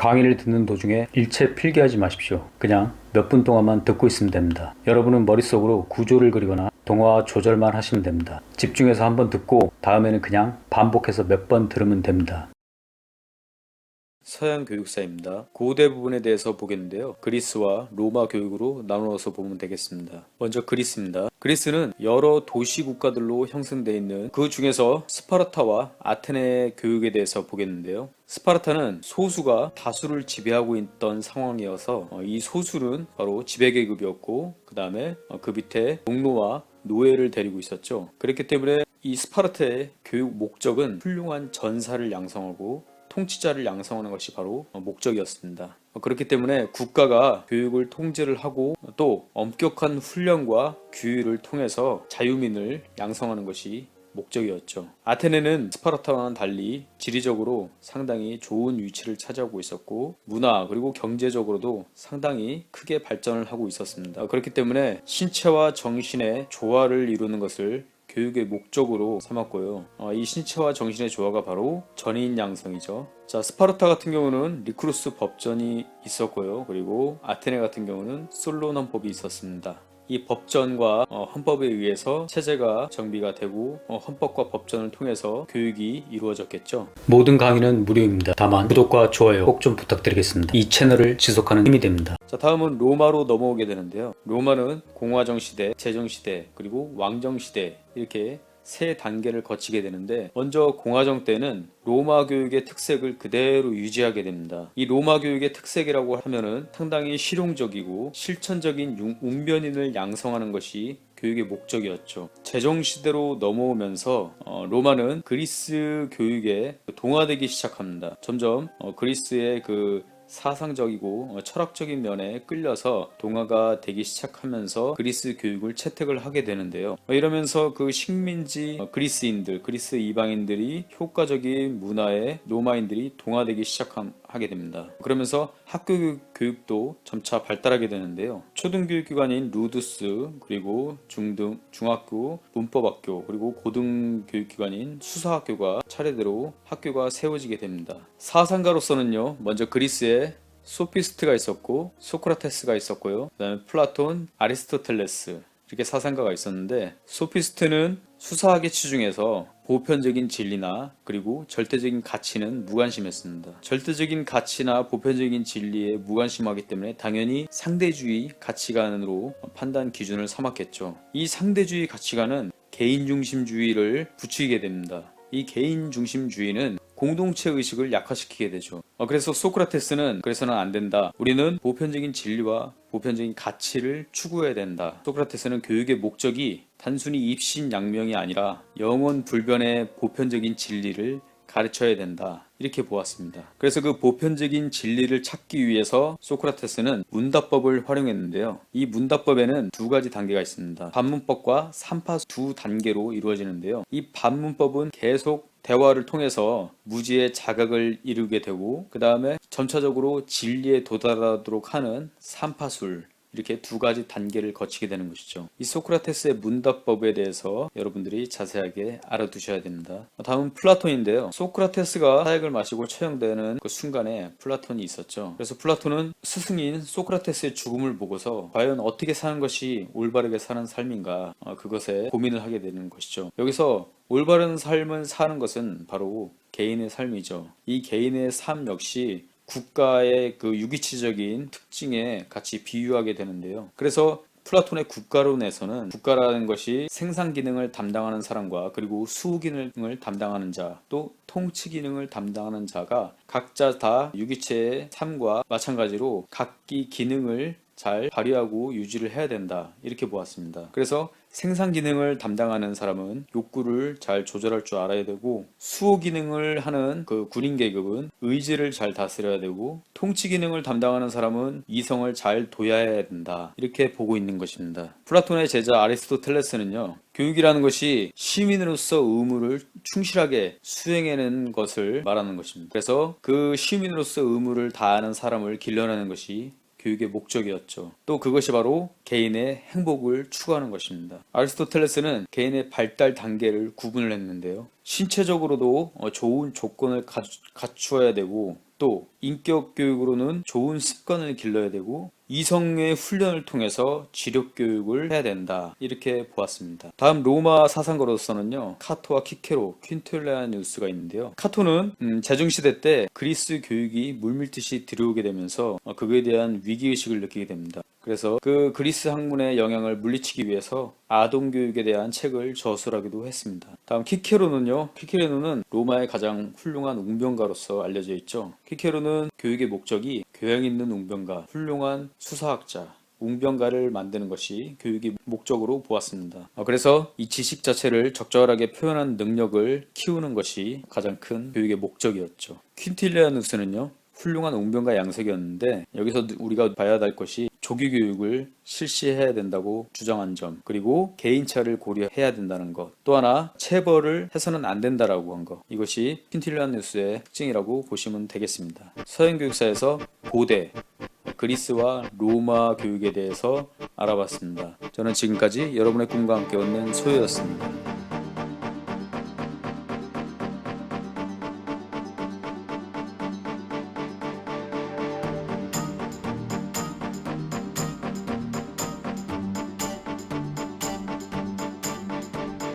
강의를 듣는 도중에 일체 필기하지 마십시오. 그냥 몇 분 동안만 듣고 있으면 됩니다. 여러분은 머릿속으로 구조를 그리거나 동화 조절만 하시면 됩니다. 집중해서 한번 듣고 다음에는 그냥 반복해서 몇 번 들으면 됩니다. 서양 교육사입니다. 고대 부분에 대해서 보겠는데요. 그리스와 로마 교육으로 나누어서 보면 되겠습니다. 먼저 그리스입니다. 그리스는 여러 도시 국가들로 형성되어 있는 그 중에서 스파르타와 아테네 교육에 대해서 보겠는데요. 스파르타는 소수가 다수를 지배하고 있던 상황이어서 이 소수는 바로 지배계급이었고 그 다음에 그 밑에 농노와 노예를 데리고 있었죠. 그렇기 때문에 이 스파르타의 교육 목적은 훌륭한 전사를 양성하고 통치자를 양성하는 것이 바로 목적이었습니다. 그렇기 때문에 국가가 교육을 통제를 하고 또 엄격한 훈련과 규율을 통해서 자유민을 양성하는 것이 목적이었죠. 아테네는 스파르타와는 달리 지리적으로 상당히 좋은 위치를 차지하고 있었고 문화 그리고 경제적으로도 상당히 크게 발전을 하고 있었습니다. 그렇기 때문에 신체와 정신의 조화를 이루는 것을 교육의 목적으로 삼았고요. 이 신체와 정신의 조화가 바로 전인 양성이죠. 자, 스파르타 같은 경우는 리크루스 법전이 있었고요. 그리고 아테네 같은 경우는 솔론 헌법이 있었습니다. 이 법전과 헌법에 의해서 체제가 정비가 되고 헌법과 법전을 통해서 교육이 이루어졌겠죠. 모든 강의는 무료입니다. 다만 구독과 좋아요 꼭 좀 부탁드리겠습니다. 이 채널을 지속하는 힘이 됩니다. 자, 다음은 로마로 넘어오게 되는데요. 로마는 공화정 시대, 제정 시대, 그리고 왕정 시대 이렇게 세 단계를 거치게 되는데 먼저 공화정 때는 로마 교육의 특색을 그대로 유지하게 됩니다. 이 로마 교육의 특색이라고 하면은 상당히 실용적이고 실천적인 웅변인을 양성하는 것이 교육의 목적이었죠. 제정시대로 넘어오면서 로마는 그리스 교육에 동화되기 시작합니다. 점점 그리스의 그 사상적이고 철학적인 면에 끌려서 동화가 되기 시작하면서 그리스 교육을 채택을 하게 되는데요. 이러면서 그 식민지 그리스인들, 그리스 이방인들이 효과적인 문화에 로마인들이 동화되기 시작하게 됩니다. 그러면서 학교 교육도 점차 발달하게 되는데요. 초등교육기관인 루두스, 그리고 중학교, 문법학교, 그리고 고등교육기관인 수사학교가 차례대로 학교가 세워지게 됩니다. 사상가로서는요, 먼저 그리스의 소피스트가 있었고 소크라테스가 있었고요. 그 다음에 플라톤, 아리스토텔레스 이렇게 사상가가 있었는데 소피스트는 수사학의 치중에서 보편적인 진리나 그리고 절대적인 가치는 무관심했습니다. 절대적인 가치나 보편적인 진리에 무관심하기 때문에 당연히 상대주의 가치관으로 판단 기준을 삼았겠죠. 이 상대주의 가치관은 개인중심주의를 부추기게 됩니다. 이 개인중심주의는 공동체 의식을 약화시키게 되죠. 그래서 소크라테스는 그래서는 안 된다. 우리는 보편적인 진리와 보편적인 가치를 추구해야 된다. 소크라테스는 교육의 목적이 단순히 입신양명이 아니라 영원 불변의 보편적인 진리를 가르쳐야 된다. 이렇게 보았습니다. 그래서 그 보편적인 진리를 찾기 위해서 소크라테스는 문답법을 활용했는데요. 이 문답법에는 두 가지 단계가 있습니다. 반문법과 삼파수 두 단계로 이루어지는데요. 이 반문법은 계속 대화를 통해서 무지의 자각을 이루게 되고 그 다음에 점차적으로 진리에 도달하도록 하는 삼파술 이렇게 두 가지 단계를 거치게 되는 것이죠. 이 소크라테스의 문답법에 대해서 여러분들이 자세하게 알아두셔야 됩니다. 다음은 플라톤인데요. 소크라테스가 사약을 마시고 처형되는 그 순간에 플라톤이 있었죠. 그래서 플라톤은 스승인 소크라테스의 죽음을 보고서 과연 어떻게 사는 것이 올바르게 사는 삶인가 그것에 고민을 하게 되는 것이죠. 여기서 올바른 삶을 사는 것은 바로 개인의 삶이죠. 이 개인의 삶 역시 국가의 그 유기치적인 특징에 같이 비유하게 되는데요. 그래서 플라톤의 국가론에서는 국가라는 것이 생산 기능을 담당하는 사람과 그리고 수호 기능을 담당하는 자, 또 통치 기능을 담당하는 자가 각자 다 유기체의 삶과 마찬가지로 각기 기능을 잘 발휘하고 유지를 해야 된다. 이렇게 보았습니다. 그래서 생산 기능을 담당하는 사람은 욕구를 잘 조절할 줄 알아야 되고 수호 기능을 하는 그 군인 계급은 의지를 잘 다스려야 되고 통치 기능을 담당하는 사람은 이성을 잘 둬야 된다. 이렇게 보고 있는 것입니다. 플라톤의 제자 아리스토텔레스는요. 교육이라는 것이 시민으로서 의무를 충실하게 수행해내는 것을 말하는 것입니다. 그래서 그 시민으로서 의무를 다하는 사람을 길러내는 것이 교육의 목적이었죠. 또 그것이 바로 개인의 행복을 추구하는 것입니다. 아리스토텔레스는 개인의 발달 단계를 구분을 했는데요. 신체적으로도 좋은 조건을 갖추어야 되고 또 인격 교육으로는 좋은 습관을 길러야 되고 이성의 훈련을 통해서 지력 교육을 해야 된다. 이렇게 보았습니다. 다음 로마 사상가로서는요. 카토와 키케로, 퀸틸리아누스가 있는데요. 카토는 제중시대 때 그리스 교육이 물밀듯이 들어오게 되면서 그거에 대한 위기의식을 느끼게 됩니다. 그래서 그 그리스 학문의 영향을 물리치기 위해서 아동교육에 대한 책을 저술하기도 했습니다. 다음 키케로는요. 키케로는 로마의 가장 훌륭한 웅변가로서 알려져 있죠. 키케로는 교육의 목적이 교양 있는 웅변가, 훌륭한 수사학자, 웅변가를 만드는 것이 교육의 목적으로 보았습니다. 그래서 이 지식 자체를 적절하게 표현하는 능력을 키우는 것이 가장 큰 교육의 목적이었죠. 퀸틸리아누스는요. 훌륭한 웅변가 양석이었는데 여기서 우리가 봐야 할 것이 조기 교육을 실시해야 된다고 주장한 점, 그리고 개인차를 고려해야 된다는 것, 또 하나 체벌을 해서는 안 된다라고 한 것, 이것이 퀸틸리아누스의 특징이라고 보시면 되겠습니다. 서양 교육사에서 고대 그리스와 로마 교육에 대해서 알아봤습니다. 저는 지금까지 여러분의 꿈과 함께 얻는 소유였습니다.